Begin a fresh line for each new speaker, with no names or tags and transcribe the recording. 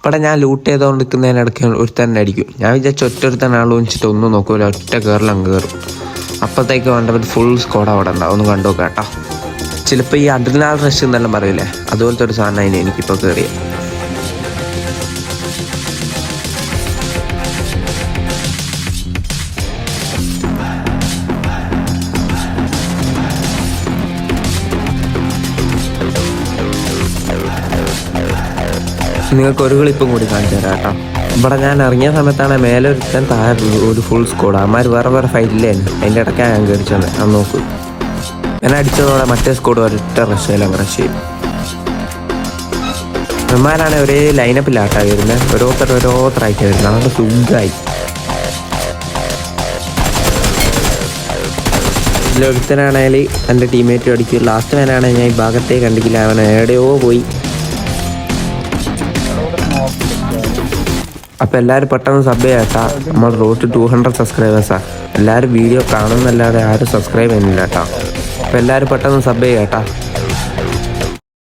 ഇവിടെ ഞാൻ ലൂട്ട് ചെയ്തുകൊണ്ട് നിൽക്കുന്നതിനിടയ്ക്ക് ഒരു തന്നെ അടിക്കും. ഞാൻ വിചാരിച്ച ഒറ്റൊരുത്തനാൾ വെച്ചിട്ട് ഒന്നും നോക്കൂല, ഒറ്റ കയറിലും കയറും. അപ്പോഴത്തേക്ക് വേണ്ടവർ ഫുൾ സ്ക്വാഡ് അവിടെ ഉണ്ടാവും. ഒന്ന് കണ്ടു നോക്കാം കേട്ടോ. ചിലപ്പോൾ ഈ അഡ്രിനാൽ റഷ് എന്നെല്ലാം പറയില്ലേ, അതുപോലത്തെ ഒരു സാധനം അതിന് എനിക്കിപ്പോൾ കയറിയത്. നിങ്ങൾക്ക് ഒരു ക്ലിപ്പും കൂടി കാണിച്ചു തരാം കേട്ടോ. ഇവിടെ ഞാൻ ഇറങ്ങിയ സമയത്താണ് മേലെ ഒരുത്താൻ താഴെ ഒരു ഫുൾ സ്ക്വാഡ്. അമ്മമാർ വേറെ ഫൈറ്റില്ലായിരുന്നു. അതിൻ്റെ ഇടയ്ക്കാണ് ഞാൻ കയറിച്ചത്. അത് നോക്കൂ, ഞാൻ അടിച്ചതോടെ മറ്റേ സ്ക്വാഡ് ഒരൊറ്റ റഷയിലും റഷ് ചെയ്യും. അമ്മമാരാണെങ്കിൽ ഒരേ ലൈനപ്പിലാട്ടാ വരുന്നത്, ഓരോരുത്തരായിട്ട് വരുന്നത്. അതുകൊണ്ട് സുഖമായി. ഇതിലൊരുത്തനാണെങ്കിൽ എൻ്റെ ടീമേറ്റ് അടിക്കും. ലാസ്റ്റ് മാനാണെങ്കിൽ ഞാൻ ഈ ഭാഗത്തേക്ക് കണ്ടിക്കില്ല, അവൻ എവിടെയോ പോയി. അപ്പോൾ എല്ലാവരും പെട്ടെന്ന് സബ് ചെയ്യാട്ടാ. നമ്മൾ റോഡ് 200 സബ്സ്ക്രൈബേഴ്സാണ്. എല്ലാവരും വീഡിയോ കാണുന്നല്ലാതെ ആരും സബ്സ്ക്രൈബ് ചെയ്യുന്നില്ല കേട്ടോ. അപ്പോൾ എല്ലാവരും പെട്ടെന്ന് സബ് ചെയ്യാട്ടാ.